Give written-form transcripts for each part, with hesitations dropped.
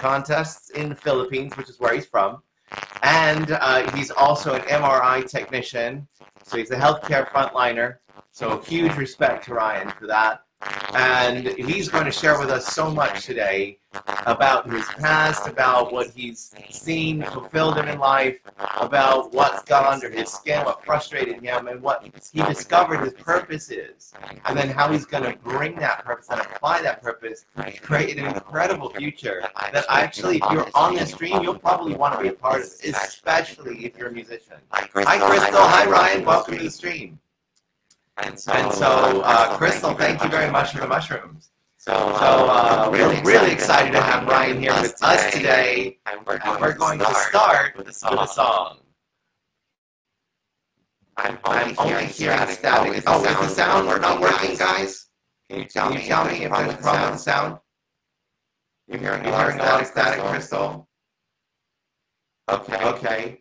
contests in the Philippines, which is where he's from. And he's also an MRI technician. So he's a healthcare frontliner. So huge respect to Ryan for that. And he's going to share with us so much today about his past, about what he's seen, fulfilled him in life, about what's got under his skin, what frustrated him, and what he discovered his purpose is. And then how he's going to bring that purpose and apply that purpose to create an incredible future that actually, if you're on this stream, you'll probably want to be a part of, especially if you're a musician. Hi, Crystal. Hi, Ryan. Welcome to the stream. And so, Crystal, thank you very much for the mushrooms. So really excited to have Ryan here with us today, and we're going to start with a song. I'm only hearing static. Is the sound not working, guys? Can you tell me if there's a problem with the sound? You're hearing a lot of static, Crystal? Okay.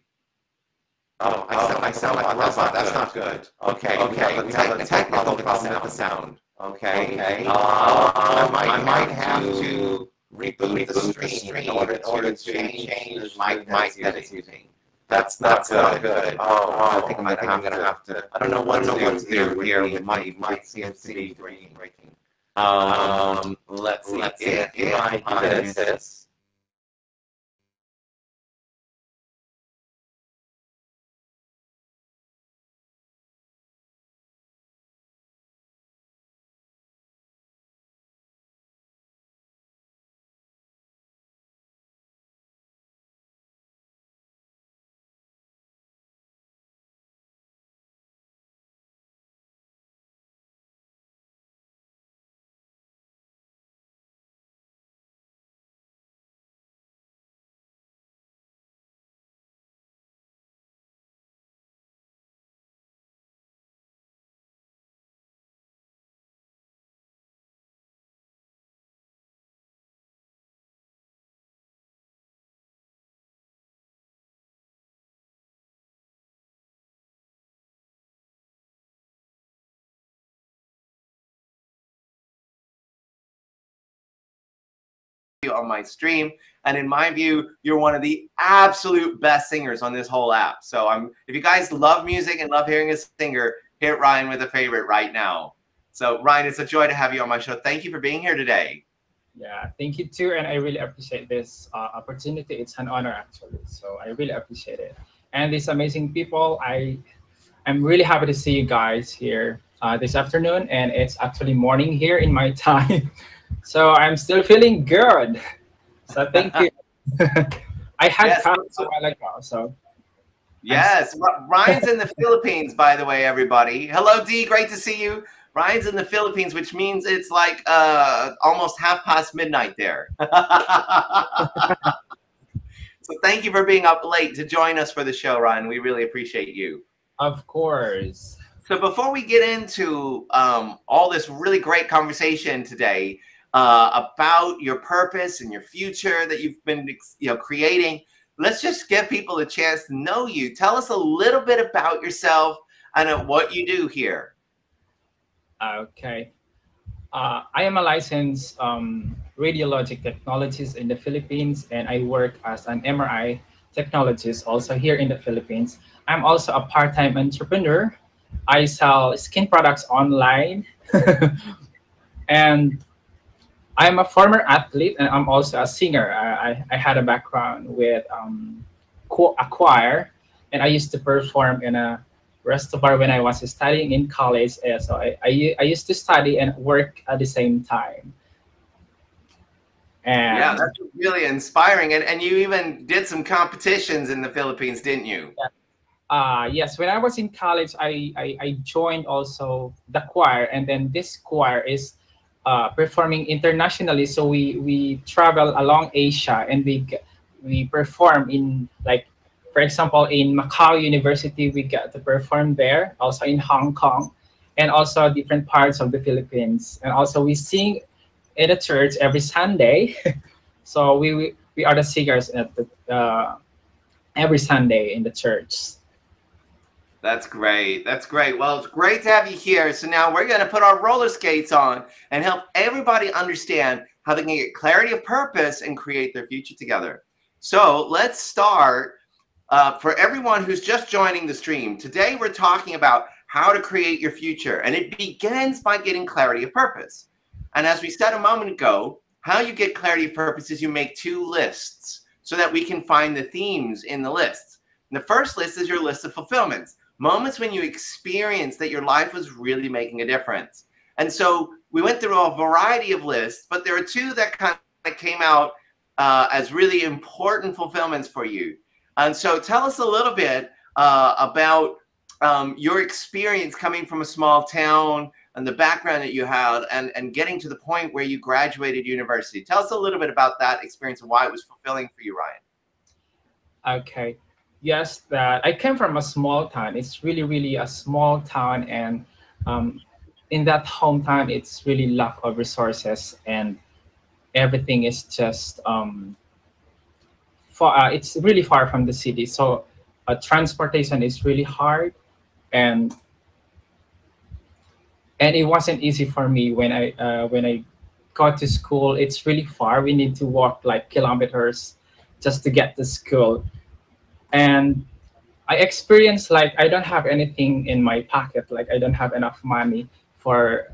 Oh, I sound like a robot. That's not good. Okay. We have a technical problem with the sound. Okay. I might have to reboot the stream in order to change the mic that it's using. That's not good. I think I'm gonna have to. I don't know what to do here with my CNC breaking. Let's see. If I do this. On my stream, and in my view, you're one of the absolute best singers on this whole app. So if you guys love music and love hearing a singer, hit Ryan with a favorite right now. So Ryan, it's a joy to have you on my show. Thank you for being here today. Yeah, thank you too, and I really appreciate this opportunity. It's an honor actually, so I really appreciate it. And these amazing people, I'm really happy to see you guys here this afternoon, and it's actually morning here in my time. So I'm still feeling good. So thank you. I had coffee a while ago, so. Yes, Ryan's in the Philippines, by the way, everybody. Hello, Dee, great to see you. Ryan's in the Philippines, which means it's like almost midnight there. So thank you for being up late to join us for the show, Ryan. We really appreciate you. Of course. So before we get into all this really great conversation today, about your purpose and your future that you've been creating, let's just give people a chance to know you. Tell us a little bit about yourself and what you do here. Okay. I am a licensed radiologic technologist in the Philippines, and I work as an MRI technologist also here in the Philippines. I'm also a part-time entrepreneur. I sell skin products online. And I'm a former athlete, and I'm also a singer. I had a background with a choir, and I used to perform in a resto when I was studying in college. So I used to study and work at the same time. And yeah, that's really inspiring. And you even did some competitions in the Philippines, didn't you? Yes, when I was in college, I joined also the choir, and then this choir is performing internationally. So we travel along Asia, and we perform in, like, for example, in Macau University, we get to perform there, also in Hong Kong, and also different parts of the Philippines. And also we sing in the church every Sunday. So we are the singers at the every Sunday in the church. That's great. That's great. Well, it's great to have you here. So now we're going to put our roller skates on and help everybody understand how they can get clarity of purpose and create their future together. So let's start. For everyone who's just joining the stream, today we're talking about how to create your future, and it begins by getting clarity of purpose. And as we said a moment ago, how you get clarity of purpose is you make two lists so that we can find the themes in the lists. And the first list is your list of fulfillments, moments when you experience that your life was really making a difference. And so we went through a variety of lists, but there are two that kind of came out as really important fulfillments for you. And so tell us a little bit about your experience coming from a small town and the background that you had, and getting to the point where you graduated university. Tell us a little bit about that experience and why it was fulfilling for you, Ryan. Okay. Yes, that I came from a small town. It's really, really a small town, and in that hometown, it's really lack of resources, and everything is just far. It's really far from the city, so transportation is really hard, and it wasn't easy for me when I got to school. It's really far. We need to walk like kilometers just to get to school, and I experienced like I don't have anything in my pocket. Like I don't have enough money for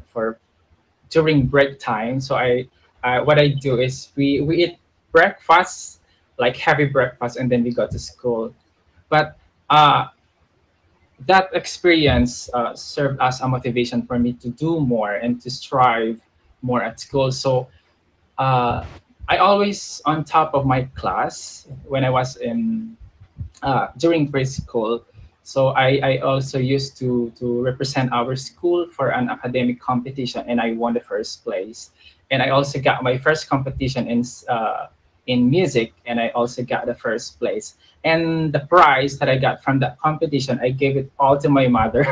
during break time. So what I do is we eat breakfast, like heavy breakfast, and then we go to school. But that experience served as a motivation for me to do more and to strive more at school. So uh, I always on top of my class when I was in during preschool. So I also used to represent our school for an academic competition, and I won the first place. And I also got my first competition in music, and I also got the first place. And the prize that I got from that competition, I gave it all to my mother.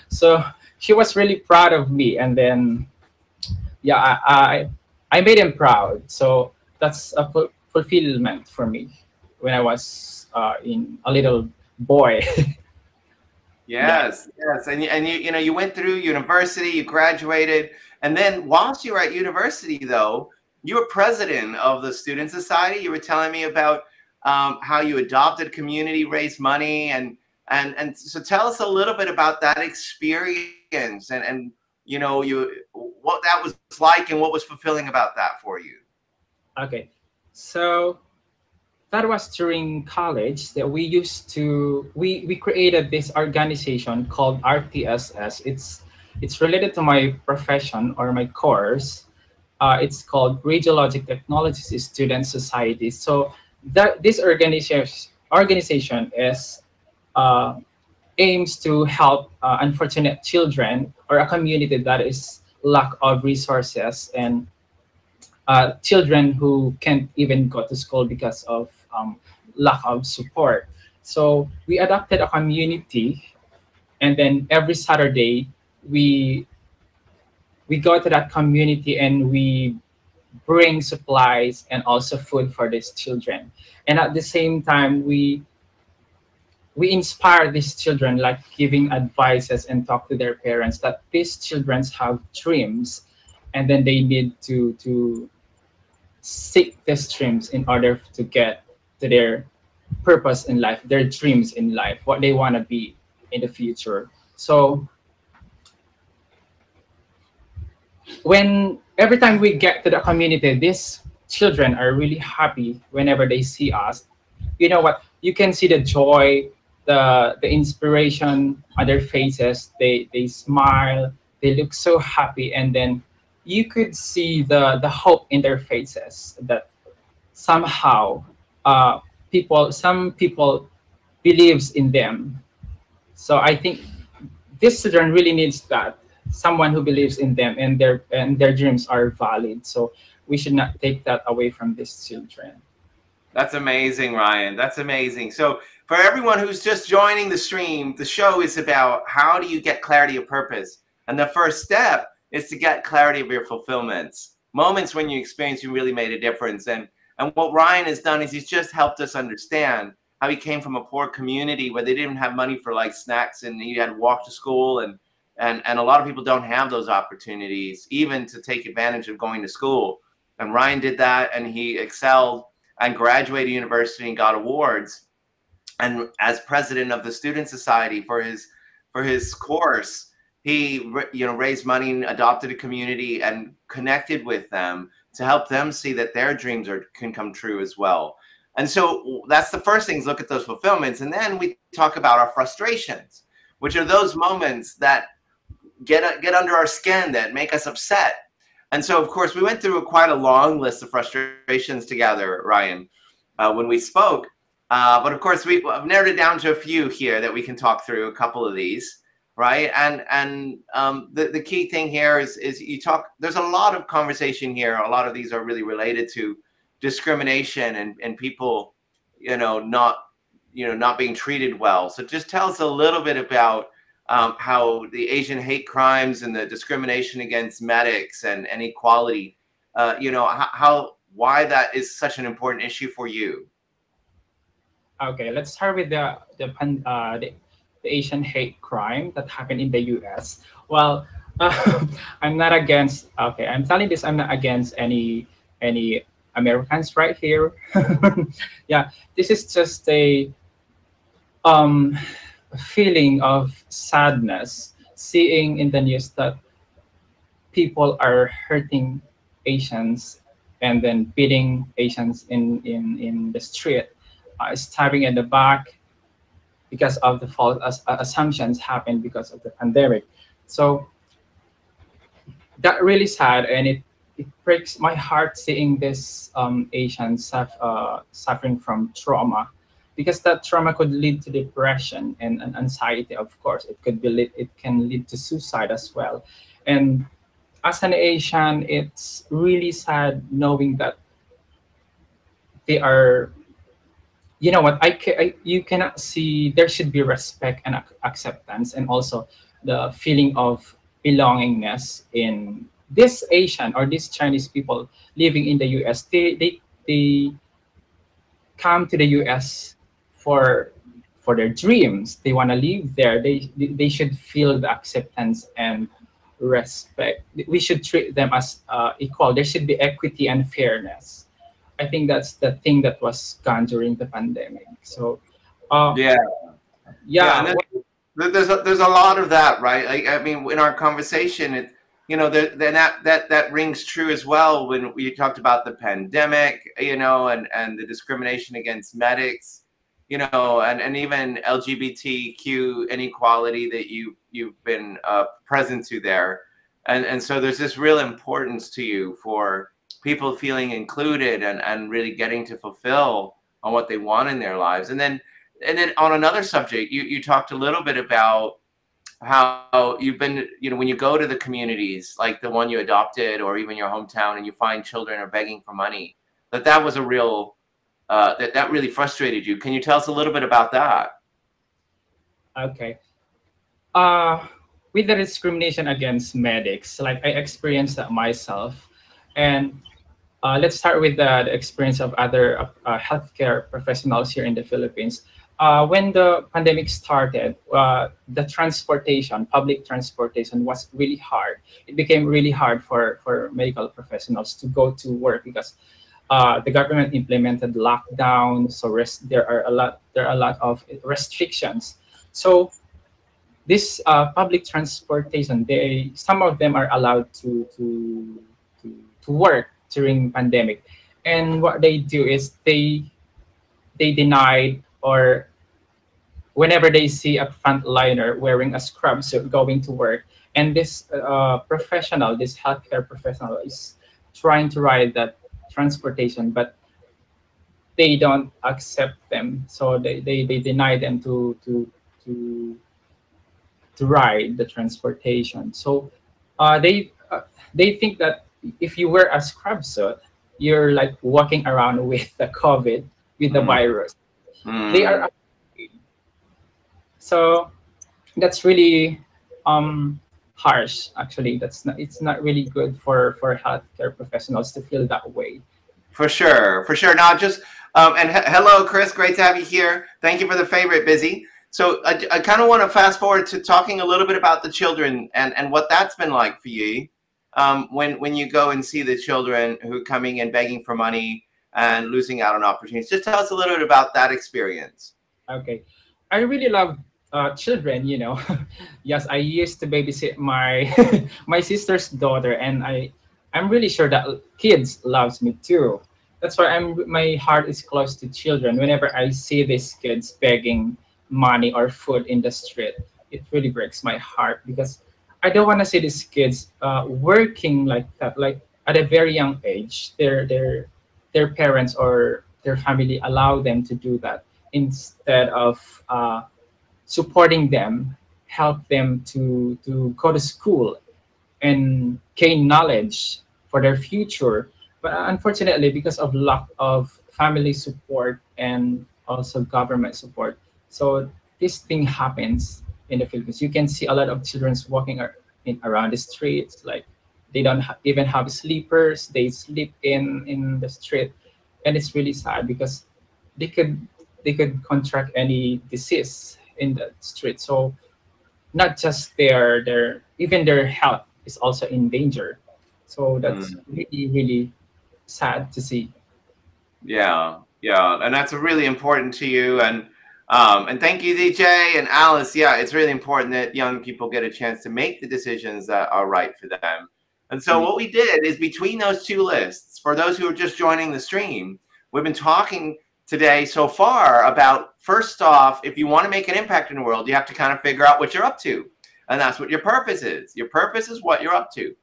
So she was really proud of me. And then yeah, I made him proud. So that's a fulfillment for me when I was in a little boy. Yeah. Yes, yes, and you know you went through university, you graduated, and then whilst you were at university, though, you were president of the student society. You were telling me about how you adopted a community, raised money, and so tell us a little bit about that experience and you know what that was like and what was fulfilling about that for you. Okay. So that was during college that we used to we created this organization called RTSS. It's related to my profession or my course. It's called Radiologic Technologies Student Society. So that this organization is uh, aims to help unfortunate children or a community that is lack of resources, and children who can't even go to school because of lack of support. So we adopted a community, and then every Saturday we we go to that community and we bring supplies and also food for these children. And at the same time, we inspire these children, like giving advices and talk to their parents that these children have dreams, and then they need to seek these dreams in order to get to their purpose in life, their dreams in life, what they want to be in the future. So when every time we get to the community, these children are really happy whenever they see us. You know what? You can see the joy, the inspiration on their faces. They smile. They look so happy, and then you could see the hope in their faces that somehow some people believes in them. So I think this children really needs that, someone who believes in them and their dreams are valid. So we should not take that away from these children. That's amazing, Ryan. That's amazing. So for everyone who's just joining the stream, the show is about how do you get clarity of purpose. And the first step is to get clarity of your fulfillments, moments when you experience you really made a difference. And what Ryan has done is he's just helped us understand how he came from a poor community where they didn't have money for like snacks, and he had to walk to school, and a lot of people don't have those opportunities even to take advantage of going to school. And Ryan did that, and he excelled and graduated university and got awards. And as president of the student society for his course, he raised money and adopted a community and connected with them to help them see that their dreams can come true as well. And so that's the first thing, is look at those fulfillments. And then we talk about our frustrations, which are those moments that get under our skin, that make us upset. And so, of course, we went through quite a long list of frustrations together, Ryan, when we spoke. But of course, we've narrowed it down to a few here that we can talk through, a couple of these, right? And the key thing here is there's a lot of conversation here. A lot of these are really related to discrimination and people, not being treated well. So just tell us a little bit about how the Asian hate crimes and the discrimination against medics and inequality, why that is such an important issue for you. Okay, let's start with the Asian hate crime that happened in the U.S. Well, I'm not against. Okay, I'm telling this. I'm not against any Americans right here. Yeah, this is just a feeling of sadness, seeing in the news that people are hurting Asians and then beating Asians in the street, stabbing in the back because of the false assumptions happened because of the pandemic. So that really sad, and it breaks my heart seeing this Asians suffering from trauma, because that trauma could lead to depression and anxiety. Of course, it can lead to suicide as well. And as an Asian, it's really sad knowing that they are, you know what, you cannot see, there should be respect and acceptance, and also the feeling of belongingness in this Asian or these Chinese people living in the US. They come to the US for their dreams. They want to live there. They should feel the acceptance and respect. We should treat them as equal. There should be equity and fairness. I think that's the thing that was gone during the pandemic. So, Yeah. yeah. There's a lot of that, right? I mean, in our conversation, then that rings true as well when we talked about the pandemic, and the discrimination against medics, and even LGBTQ inequality that you've been present to there, and so there's this real importance to you for people feeling included and really getting to fulfill on what they want in their lives. And then on another subject, you talked a little bit about how you've been, when you go to the communities like the one you adopted or even your hometown, and you find children are begging for money, that was a real, that really frustrated you. Can you tell us a little bit about that? Okay. With the discrimination against medics, like I experienced that myself. And let's start with the experience of other healthcare professionals here in the Philippines. When the pandemic started, the public transportation was really hard. It became really hard for medical professionals to go to work because the government implemented lockdown. So there are a lot of restrictions. So this public transportation, some of them are allowed to work during pandemic, and what they do is they denied, or whenever they see a frontliner wearing a scrub suit going to work, and this this healthcare professional is trying to ride that transportation, but they don't accept them, so they deny them to ride the transportation. So they think that if you wear a scrub suit, you're like walking around with the COVID, with the virus. They are afraid. So that's really harsh. Actually, it's not really good for healthcare professionals to feel that way. For sure. Now, just and hello, Chris. Great to have you here. Thank you for the favorite, Busy. So I kind of want to fast forward to talking a little bit about the children and what that's been like for you. when you go and see the children who are coming in begging for money and losing out on opportunities? Just tell us a little bit about that experience. Okay. I really love children, you know. Yes, I used to babysit my my sister's daughter, and I'm really sure that kids loves me too. That's why my heart is close to children. Whenever I see these kids begging money or food in the street, it really breaks my heart because I don't want to see these kids working like that, like at a very young age. Their parents or their family allow them to do that instead of supporting them, help them to go to school and gain knowledge for their future. But unfortunately, because of lack of family support and also government support, so this thing happens in the Philippines. You can see a lot of children walking around the streets, like they don't even have sleepers. They sleep in the street, and it's really sad because they could they could contract any disease in the street. So not just their even their health is also in danger. So that's Mm. really really sad to see. Yeah, yeah, and that's really important to you. And thank you, DJ and Alice. Yeah, it's really important that young people get a chance to make the decisions that are right for them. And so what we did is between those two lists, for those who are just joining the stream, we've been talking today so far about, first off, if you want to make an impact in the world, you have to kind of figure out what you're up to, and that's what your purpose is. Your purpose is what you're up to.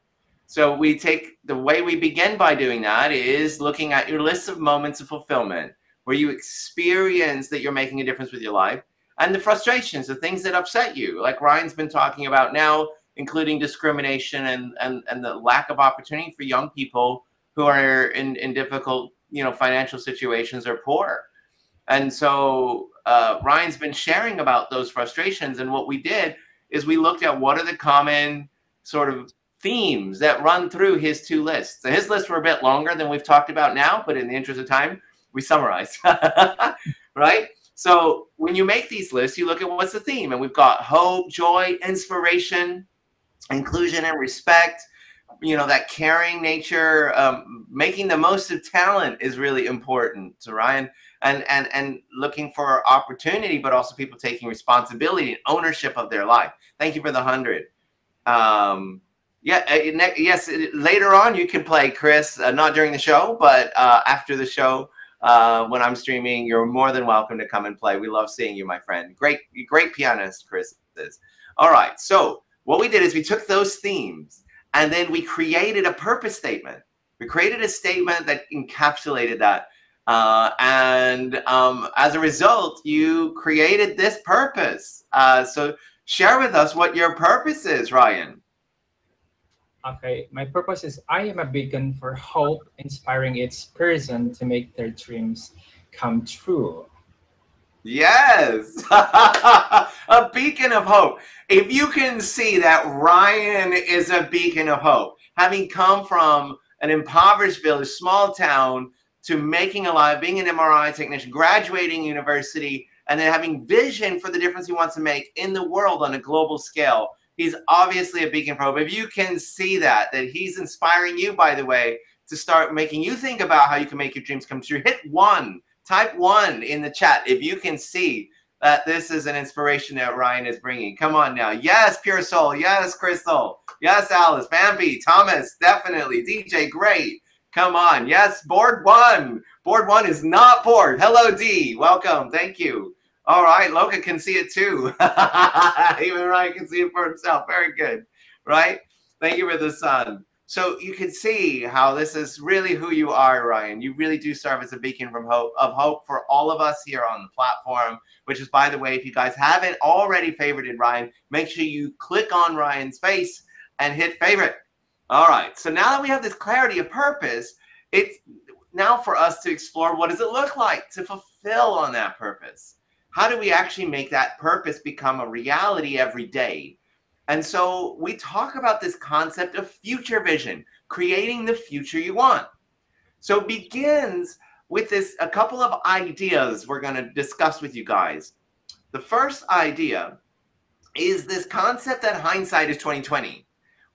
So we take the way we begin by doing that is looking at your list of moments of fulfillment where you experience that you're making a difference with your life, and the frustrations, the things that upset you, like Ryan's been talking about now, including discrimination and the lack of opportunity for young people who are in difficult, financial situations or poor. And so Ryan's been sharing about those frustrations. And what we did is we looked at what are the common sort of themes that run through his two lists. And his lists were a bit longer than we've talked about now, but in the interest of time, we summarized. Right? So when you make these lists, you look at what's the theme. And we've got hope, joy, inspiration, inclusion, and respect. That caring nature, making the most of talent is really important to Ryan, and looking for opportunity, but also people taking responsibility and ownership of their life. Thank you for the 100. Yes, later on you can play, Chris, not during the show, but after the show, when I'm streaming, you're more than welcome to come and play. We love seeing you, my friend. Great pianist, Chris is. All right, so what we did is we took those themes and then we created a purpose statement. We created a statement that encapsulated that. And as a result, you created this purpose. So share with us what your purpose is, Ryan. Okay, my purpose is I am a beacon for hope, inspiring each person to make their dreams come true. Yes, a beacon of hope. If you can see that Ryan is a beacon of hope, having come from an impoverished village, small town, to making a life, being an MRI technician, graduating university, and then having vision for the difference he wants to make in the world on a global scale, he's obviously a beacon of hope. If you can see that he's inspiring you, by the way, to start making you think about how you can make your dreams come true, hit 1. Type 1 in the chat if you can see that this is an inspiration that Ryan is bringing. Come on now. Yes, Pure Soul. Yes, Crystal. Yes, Alice. Bambi. Thomas. Definitely. DJ. Great. Come on. Yes, board 1. Board 1 is not bored. Hello, D. Welcome. Thank you. All right. Loka can see it too. Even Ryan can see it for himself. Very good. Right? Thank you for the sun. So you can see how this is really who you are, Ryan. You really do serve as a beacon of hope for all of us here on the platform, which is, by the way, if you guys haven't already favorited Ryan, make sure you click on Ryan's face and hit favorite. All right. So now that we have this clarity of purpose, it's now for us to explore what does it look like to fulfill on that purpose? How do we actually make that purpose become a reality every day? And so we talk about this concept of future vision, creating the future you want. So it begins with a couple of ideas we're going to discuss with you guys. The first idea is this concept that hindsight is 2020.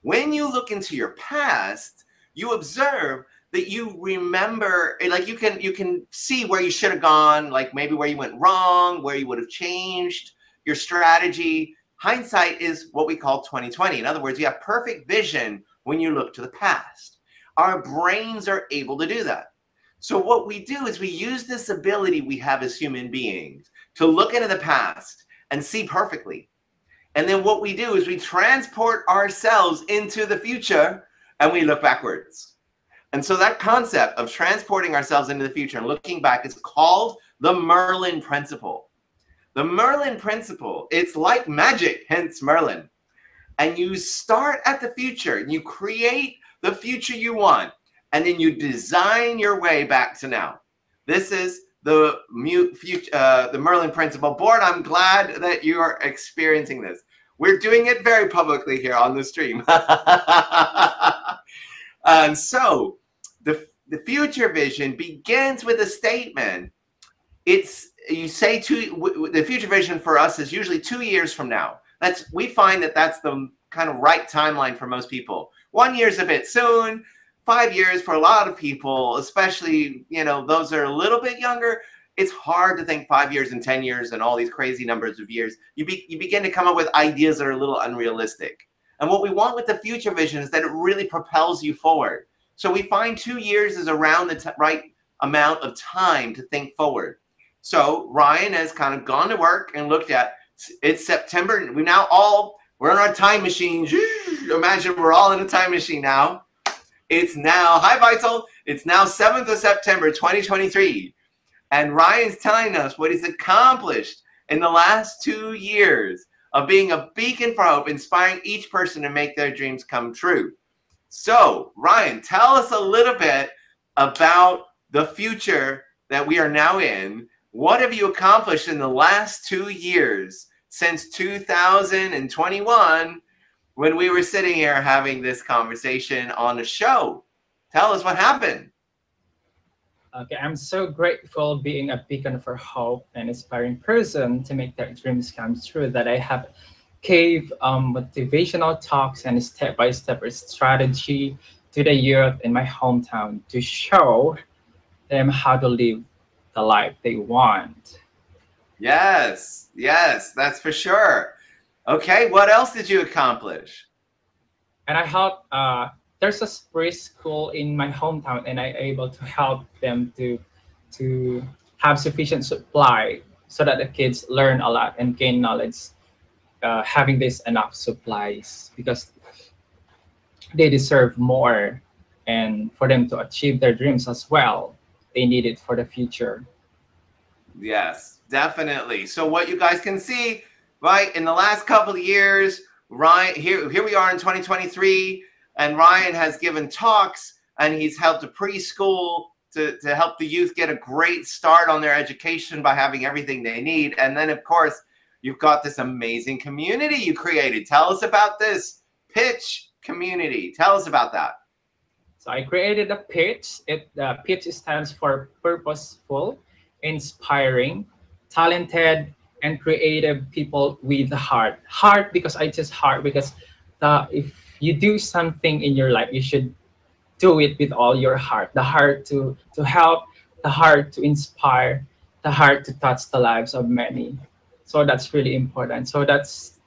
When you look into your past, you observe that you remember, like you can see where you should have gone, like maybe where you went wrong, where you would have changed your strategy. Hindsight is what we call 2020. In other words, you have perfect vision when you look to the past. Our brains are able to do that. So what we do is we use this ability we have as human beings to look into the past and see perfectly. And then what we do is we transport ourselves into the future and we look backwards. And so that concept of transporting ourselves into the future and looking back is called the Merlin principle. The Merlin principle, it's like magic, hence Merlin. And you start at the future and you create the future you want, and then you design your way back to now. This is the Merlin principle. Board, I'm glad that you are experiencing this. We're doing it very publicly here on the stream. And so the future vision begins with a statement. You say the future vision for us is usually 2 years from now. We find that that's the kind of right timeline for most people. 1 year is a bit soon. 5 years for a lot of people, especially, those that are a little bit younger, it's hard to think 5 years and 10 years and all these crazy numbers of years. You begin to come up with ideas that are a little unrealistic. And what we want with the future vision is that it really propels you forward. So we find 2 years is around the right amount of time to think forward. So Ryan has kind of gone to work and looked at, it's September. We're in our time machine. Imagine we're all in a time machine now. It's now, hi Vital, it's now 7th of September, 2023. And Ryan's telling us what he's accomplished in the last 2 years of being a beacon for hope, inspiring each person to make their dreams come true. So Ryan, tell us a little bit about the future that we are now in. What have you accomplished in the last 2 years since 2021 when we were sitting here having this conversation on the show? Tell us what happened. Okay, I'm so grateful being a beacon for hope and inspiring person to make their dreams come true that I have gave motivational talks and step-by-step strategy to the youth in my hometown to show them how to live the life they want. Yes, that's for sure. Okay, what else did you accomplish? And I help, there's a preschool in my hometown and I'm able to help them to have sufficient supply so that the kids learn a lot and gain knowledge, having this enough supplies because they deserve more, and for them to achieve their dreams as well, they need it for the future. Yes, definitely. So what you guys can see, right, in the last couple of years, Ryan, here we are in 2023, and Ryan has given talks and he's helped a preschool to help the youth get a great start on their education by having everything they need. And then, of course, you've got this amazing community you created. Tell us about this pitch community. Tell us about that. So I created a pitch. Pitch stands for purposeful, inspiring, talented, and creative people with heart. Heart because if you do something in your life, you should do it with all your heart. The heart to help, the heart to inspire, the heart to touch the lives of many. So that's really important. So that's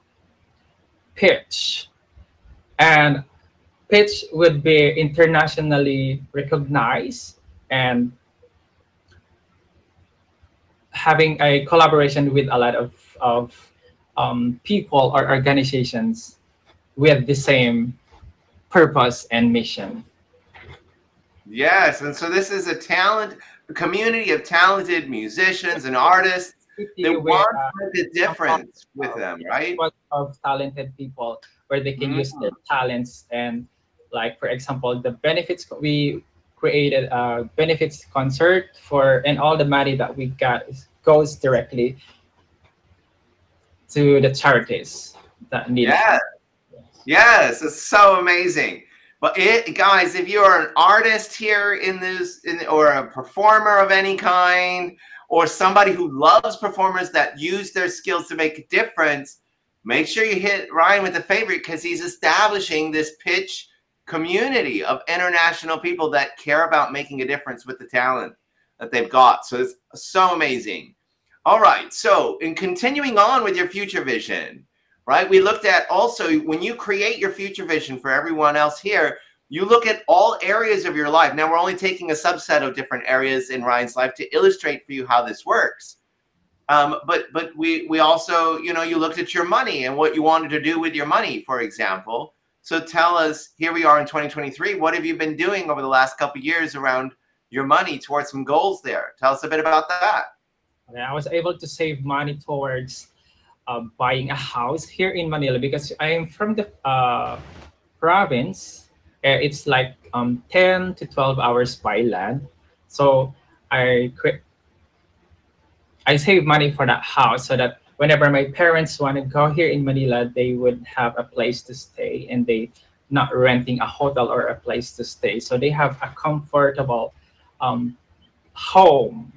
pitch. And pitch would be internationally recognized and having a collaboration with a lot of people or organizations with the same purpose and mission. Yes, and so this is a community of talented musicians and artists that want to make a difference with them, right? Of talented people where they can use their talents, and like for example, the benefits, we created a benefits concert and all the money that we got goes directly to the charities that need it. Yes, it's so amazing. But guys, if you are an artist here or a performer of any kind, or somebody who loves performers that use their skills to make a difference, make sure you hit Ryan with the favorite, because he's establishing this pitch community of international people that care about making a difference with the talent that they've got. So it's so amazing. All right, so in continuing on with your future vision, right, we looked at also when you create your future vision for everyone else here, you look at all areas of your life. Now, we're only taking a subset of different areas in Ryan's life to illustrate for you how this works. But we also, you know, you looked at your money and what you wanted to do with your money, for example. So tell us, here we are in 2023, what have you been doing over the last couple of years around your money towards some goals there? Tell us a bit about that. I was able to save money towards buying a house here in Manila, because I am from the province. It's like 10 to 12 hours by land. So I save money for that house, so that whenever my parents want to go here in Manila, they would have a place to stay, and they not renting a hotel or a place to stay. So they have a comfortable home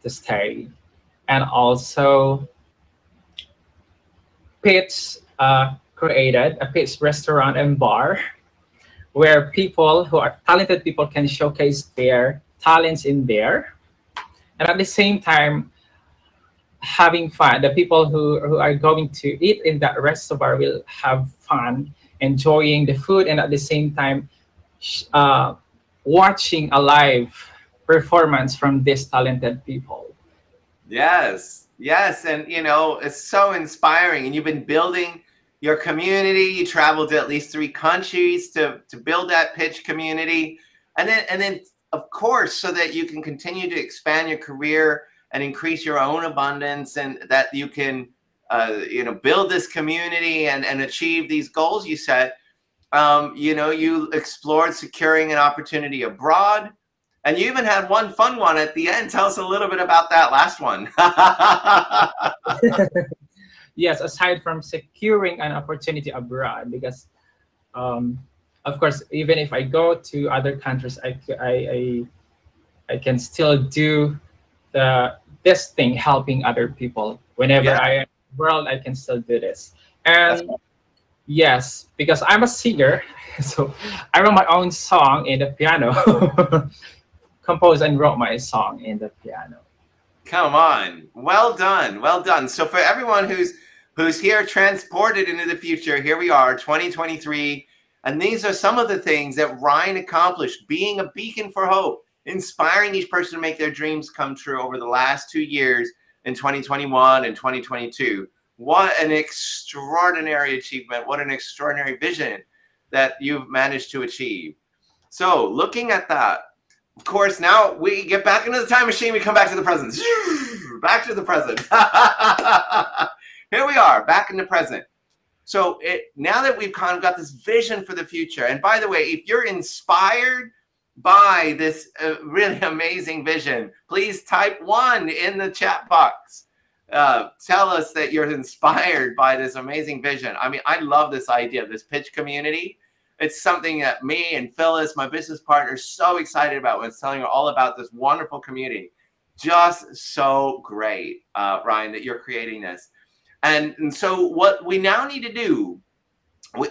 to stay. And also Pitch created a Pitch restaurant and bar, where people who are talented people can showcase their talents in there. And at the same time, having fun. The people who are going to eat in that restaurant will have fun, enjoying the food, and at the same time watching a live performance from these talented people. Yes, yes, and you know, it's so inspiring. And you've been building your community. You traveled to at least 3 countries to build that pitch community, and then of course, so that you can continue to expand your career and increase your own abundance, and that you can you know, build this community and achieve these goals you set. You know, you explored securing an opportunity abroad. And you even had one fun one at the end. Tell us a little bit about that last one. Yes, aside from securing an opportunity abroad, because of course, even if I go to other countries, I can still do this thing, helping other people. Whenever I am in the world, I can still do this. And yes, because I'm a singer, so I wrote my own song in the piano. Composed and wrote my song in the piano. Come on, well done, well done. So for everyone who's here, transported into the future, here we are, 2023, and these are some of the things that Ryan accomplished, being a beacon for hope, inspiring each person to make their dreams come true over the last 2 years in 2021 and 2022. What an extraordinary achievement! What an extraordinary vision that you've managed to achieve. So looking at that, of course, now we get back into the time machine. We come back to the present. Back to the present. Here we are, back in the present. So now that we've kind of got this vision for the future, and by the way, if you're inspired by this really amazing vision, please type 1 in the chat box. Tell us that you're inspired by this amazing vision. I mean, I love this idea of this pitch community. It's something that me and Phyllis, my business partner, is so excited about when it's telling her all about this wonderful community. Just so great, Ryan, that you're creating this. And so what we now need to do,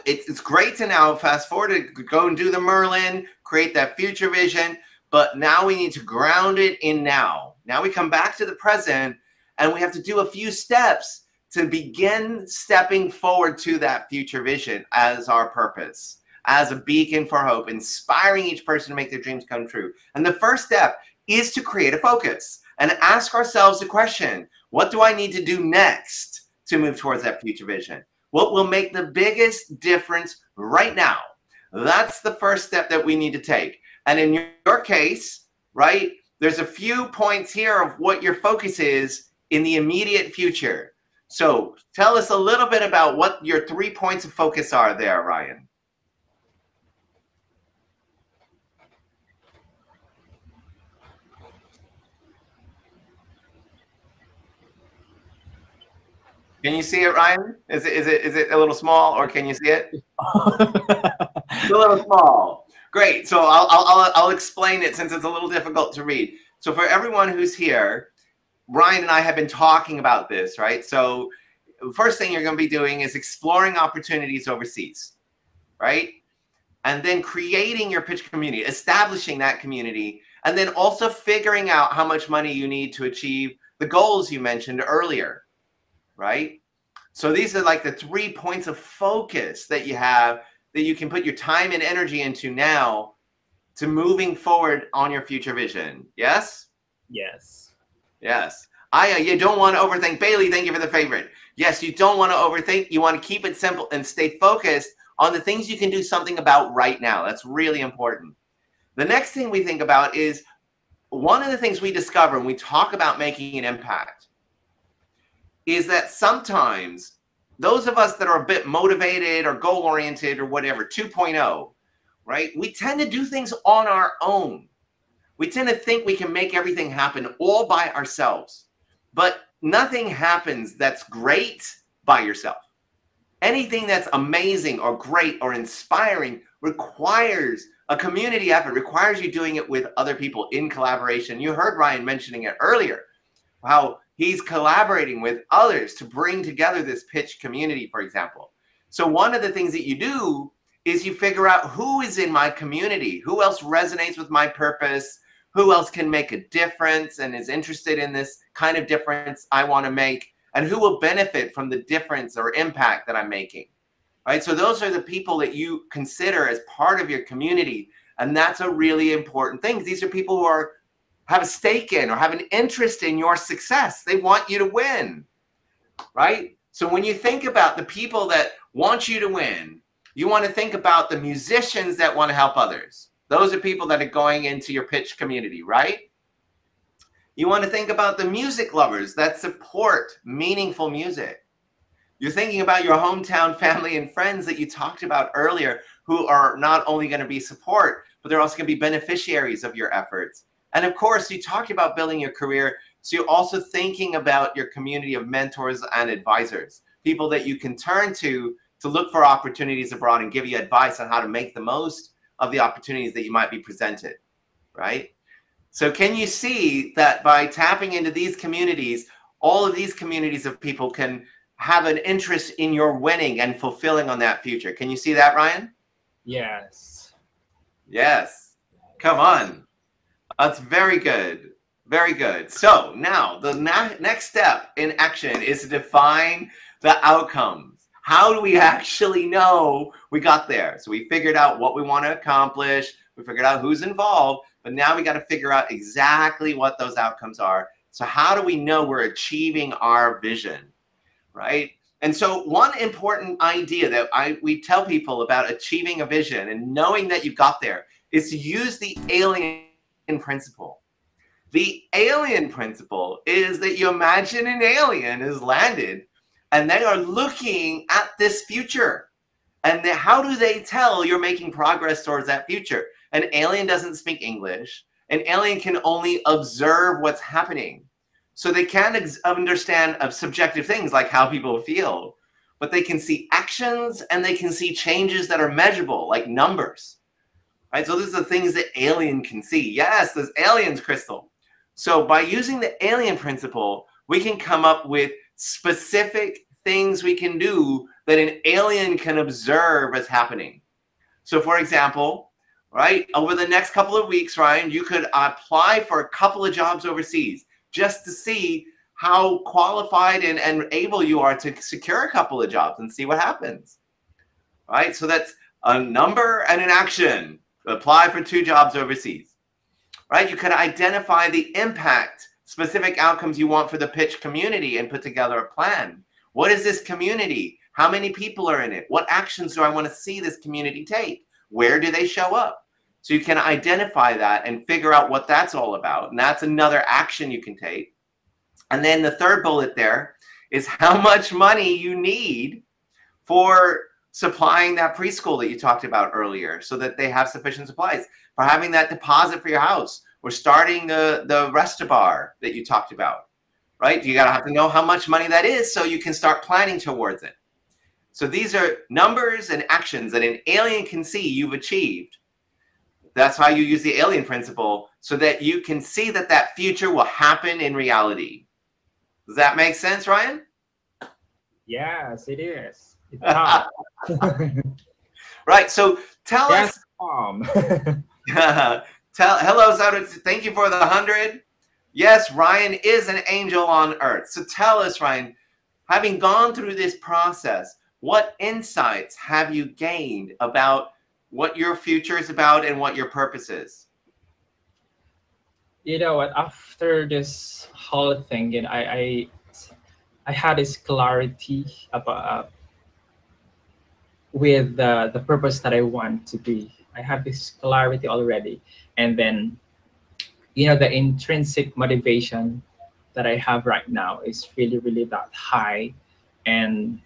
it's great to now fast forward to go and do the Merlin, create that future vision, but now we need to ground it in now. Now we come back to the present, and we have to do a few steps to begin stepping forward to that future vision as our purpose, as a beacon for hope, inspiring each person to make their dreams come true. And the first step is to create a focus and ask ourselves the question, what do I need to do next to move towards that future vision? What will make the biggest difference right now? That's the first step that we need to take. And in your case, right, there's a few points here of what your focus is in the immediate future. So tell us a little bit about what your 3 points of focus are there, Ryan. Can you see it, Ryan? Is it a little small, or can you see it? It's a little small. Great. So I'll explain it, since it's a little difficult to read. So for everyone who's here, Ryan and I have been talking about this, right? So first thing you're going to be doing is exploring opportunities overseas, right? And then creating your pitch community, establishing that community, and then also figuring out how much money you need to achieve the goals you mentioned earlier, right? So these are like the 3 points of focus that you have that you can put your time and energy into now to moving forward on your future vision. Yes? Yes. Yes. Aya, you don't want to overthink. Bailey, thank you for the favorite. Yes, you don't want to overthink. You want to keep it simple and stay focused on the things you can do something about right now. That's really important. The next thing we think about is one of the things we discover when we talk about making an impact is that sometimes those of us that are a bit motivated or goal-oriented or whatever, 2.0, right? We tend to do things on our own. We tend to think we can make everything happen all by ourselves. But nothing happens that's great by yourself. Anything that's amazing or great or inspiring requires a community effort, requires you doing it with other people in collaboration. You heard Ryan mentioning it earlier, how he's collaborating with others to bring together this pitch community, for example. So one of the things that you do is you figure out who is in my community, who else resonates with my purpose, who else can make a difference and is interested in this kind of difference I want to make, and who will benefit from the difference or impact that I'm making, right? So those are the people that you consider as part of your community, and that's a really important thing. These are people who have a stake in or have an interest in your success. They want you to win, right? So when you think about the people that want you to win, you want to think about the musicians that want to help others. Those are people that are going into your pitch community, right? You want to think about the music lovers that support meaningful music. You're thinking about your hometown family and friends that you talked about earlier, who are not only going to be support, but they're also going to be beneficiaries of your efforts. And of course, you talked about building your career. So you're also thinking about your community of mentors and advisors, people that you can turn to look for opportunities abroad and give you advice on how to make the most of the opportunities that you might be presented, right? So can you see that by tapping into these communities, all of these communities of people can have an interest in your winning and fulfilling on that future? Can you see that, Ryan? Yes. Yes. Come on. That's very good. Very good. So now the next step in action is to define the outcomes. How do we actually know we got there? So we figured out what we want to accomplish. We figured out who's involved, but now we got to figure out exactly what those outcomes are. So how do we know we're achieving our vision, right? And so one important idea that we tell people about achieving a vision and knowing that you got there is to use the alien principle. The alien principle is that you imagine an alien has landed and they are looking at this future. And how do they tell you're making progress towards that future? An alien doesn't speak English. An alien can only observe what's happening. So they can't understand subjective things like how people feel, but they can see actions and they can see changes that are measurable, like numbers. Right? So these are the things that alien can see. Yes, there's aliens, Crystal. So by using the alien principle, we can come up with specific things we can do that an alien can observe as happening. So for example, right, over the next couple of weeks, Ryan, you could apply for a couple of jobs overseas just to see how qualified and able you are to secure a couple of jobs and see what happens. Right? So that's a number and an action. Apply for 2 jobs overseas. Right? You could identify the impact, specific outcomes you want for the pitch community and put together a plan. What is this community? How many people are in it? What actions do I want to see this community take? Where do they show up? So you can identify that and figure out what that's all about. And that's another action you can take. And then the third bullet there is how much money you need for supplying that preschool that you talked about earlier so that they have sufficient supplies, for having that deposit for your house, or starting the restaurant that you talked about, right? You gotta have to know how much money that is so you can start planning towards it. So these are numbers and actions that an alien can see you've achieved. That's how you use the alien principle, so that you can see that that future will happen in reality. Does that make sense, Ryan? Yes, it is. It's tough. Right. So tell Yes, us. mom. Hello, Sauda. Thank you for the 100. Yes, Ryan is an angel on earth. So tell us, Ryan, having gone through this process, what insights have you gained about what your future is about and what your purpose is? You know what? After this whole thing, I had this clarity about with the purpose that I want to be. I have this clarity already, and then the intrinsic motivation that I have right now is really really that high, and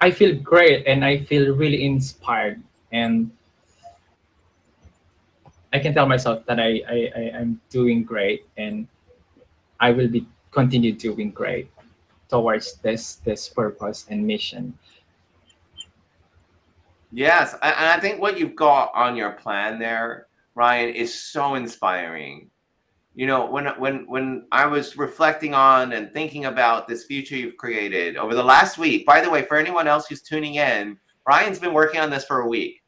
I feel great and I feel really inspired, and I can tell myself that I'm doing great, and I will be continue doing great towards this purpose and mission. Yes, and I think what you've got on your plan there, Ryan, is so inspiring. You know, when I was reflecting on and thinking about this future you've created over the last week. By the way, for anyone else who's tuning in, Ryan's been working on this for a week.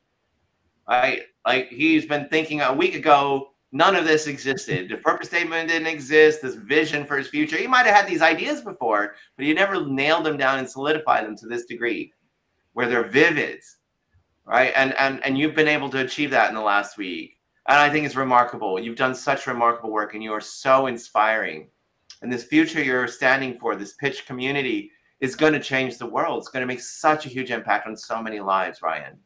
Right? Like he's been thinking a week ago, none of this existed. The purpose statement didn't exist, this vision for his future. He might have had these ideas before, but he never nailed them down and solidified them to this degree where they're vivid, right? And you've been able to achieve that in the last week. And I think it's remarkable. You've done such remarkable work and you are so inspiring. And this future you're standing for, this pitch community, is going to change the world. It's going to make such a huge impact on so many lives, Ryan.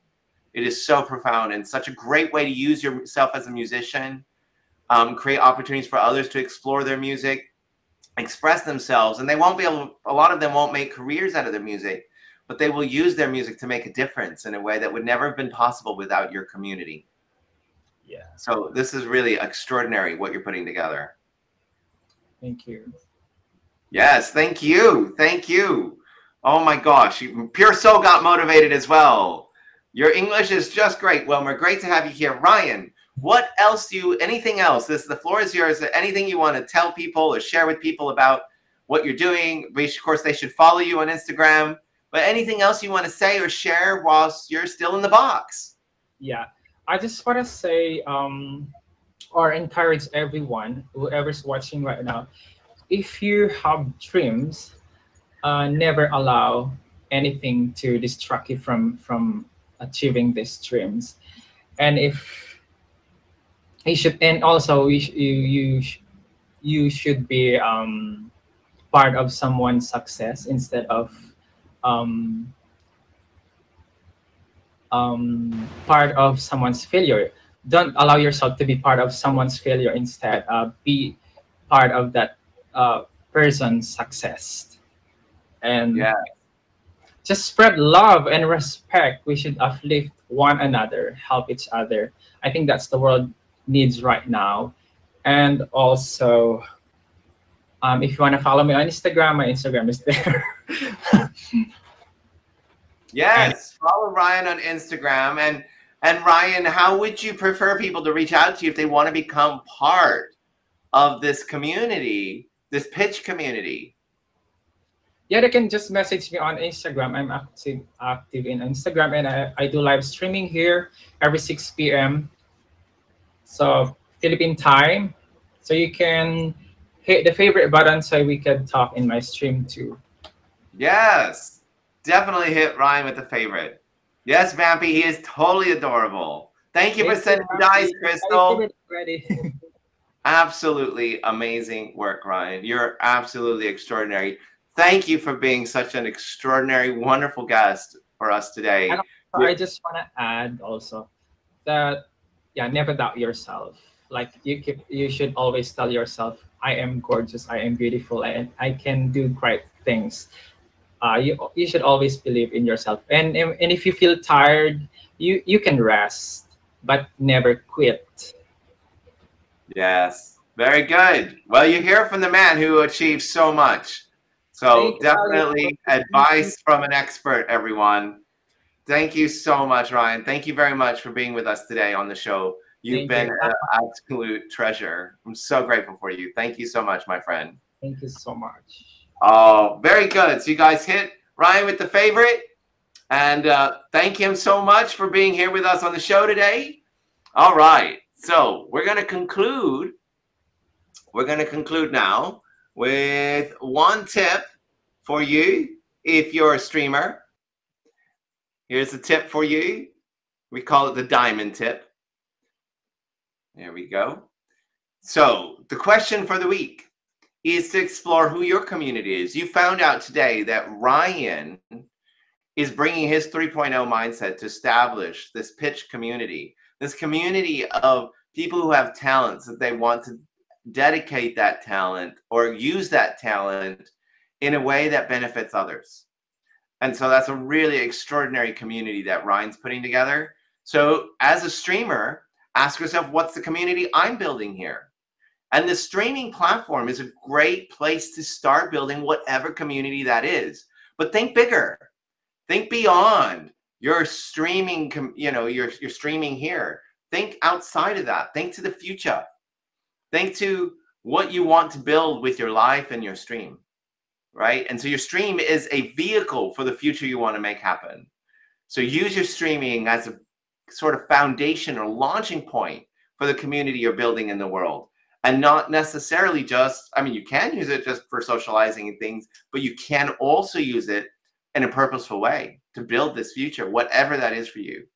It is so profound and such a great way to use yourself as a musician, create opportunities for others to explore their music, express themselves. And they won't be able, a lot of them won't make careers out of their music, but they will use their music to make a difference in a way that would never have been possible without your community. Yeah. So this is really extraordinary what you're putting together. Thank you. Yes, thank you. Thank you. Oh my gosh, Pure Soul got motivated as well. Your English is just great, Wilmer. Great to have you here. Ryan, what else anything else? The floor is yours. Anything you want to tell people or share with people about what you're doing? Of course, they should follow you on Instagram. But anything else you want to say or share whilst you're still in the box? Yeah, I just want to say or encourage everyone, whoever's watching right now, if you have dreams, never allow anything to distract you from achieving these dreams. And if you should, and also you should be part of someone's success instead of um, part of someone's failure. Don't allow yourself to be part of someone's failure. Instead, be part of that person's success. And Yeah. just spread love and respect. We should uplift one another, help each other. I think that's the world needs right now. And also, if you want to follow me on Instagram, my Instagram is there. And Yes, follow Ryan on Instagram. And Ryan, how would you prefer people to reach out to you if they want to become part of this community, this pitch community? yeah, they can just message me on Instagram. I'm active in Instagram, and I do live streaming here every 6 p.m. So Philippine time. So you can hit the favorite button so we can talk in my stream too. Yes, definitely hit Ryan with the favorite. Yes, Vampy, he is totally adorable. Thank you for Thank you, sending dice, Happy. I Crystal. did it already. Absolutely amazing work, Ryan. You're absolutely extraordinary. Thank you for being such an extraordinary, wonderful guest for us today. And also, I just want to add also that yeah, never doubt yourself. Like you should always tell yourself, I am gorgeous, I am beautiful, and I can do great things. You should always believe in yourself. And if you feel tired, you can rest, but never quit. Yes, very good. Well, you hear from the man who achieved so much. So Thank you. definitely advice from an expert, everyone. Thank you so much, Ryan. Thank you very much for being with us today on the show. You've Thank you. been an absolute treasure. I'm so grateful for you. Thank you so much, my friend. Thank you so much. Oh, very good. So you guys hit Ryan with the favorite. And thank him so much for being here with us on the show today. All right. So we're going to conclude. We're going to conclude now with one tip for you if you're a streamer. Here's a tip for you. We call it the diamond tip. There we go. So the question for the week is to explore who your community is. You found out today that Ryan is bringing his 3.0 mindset to establish this pitch community, this community of people who have talents that they want to dedicate that talent or use that talent in a way that benefits others. And so that's a really extraordinary community that Ryan's putting together. So as a streamer, ask yourself, what's the community I'm building here? And the streaming platform is a great place to start building whatever community that is. But think bigger. Think beyond your streaming, you're streaming here. Think outside of that. Think to the future. Think to what you want to build with your life and your stream, right? And so your stream is a vehicle for the future you want to make happen. So use your streaming as a sort of foundation or launching point for the community you're building in the world. And not necessarily just, I mean, you can use it just for socializing and things, but you can also use it in a purposeful way to build this future, whatever that is for you.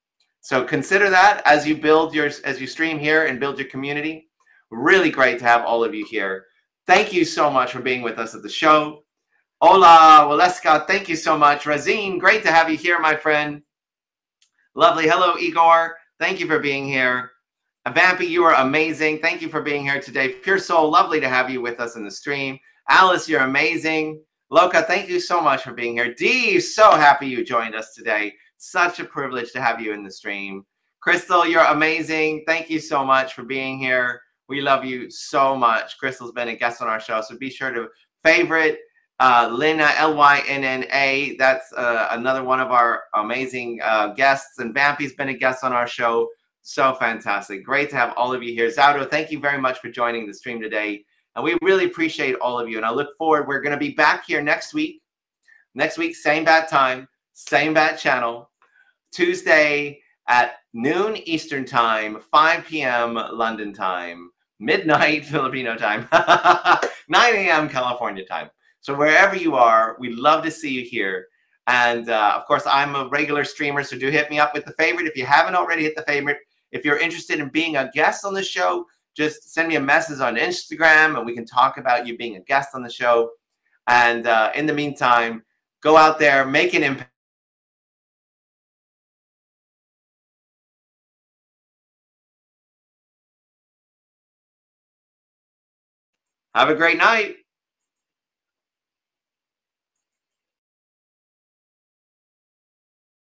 So consider that as you build as you stream here and build your community. Really great to have all of you here. Thank you so much for being with us at the show. Hola, Waleska, thank you so much. Razine, great to have you here, my friend. Lovely. Hello, Igor. Thank you for being here. Vampy, you are amazing. Thank you for being here today. Pure Soul, lovely to have you with us in the stream. Alice, you're amazing. Loka, thank you so much for being here. Dee, so happy you joined us today. Such a privilege to have you in the stream. Crystal, you're amazing. Thank you so much for being here. We love you so much. Crystal's been a guest on our show, so be sure to favorite Lynna, Lynna. That's another one of our amazing guests. And Vampy's been a guest on our show. So fantastic. Great to have all of you here. Zaudo, thank you very much for joining the stream today. And we really appreciate all of you. And I look forward. We're going to be back here next week. Next week, same bad time, same bad channel. Tuesday at noon Eastern time, 5 p.m. London time, midnight Filipino time, 9 a.m. California time. So wherever you are, we'd love to see you here. And of course, I'm a regular streamer, so do hit me up with the favorite. If you haven't already hit the favorite, if you're interested in being a guest on the show, just send me a message on Instagram and we can talk about you being a guest on the show. And in the meantime, go out there, make an impact. Have a great night.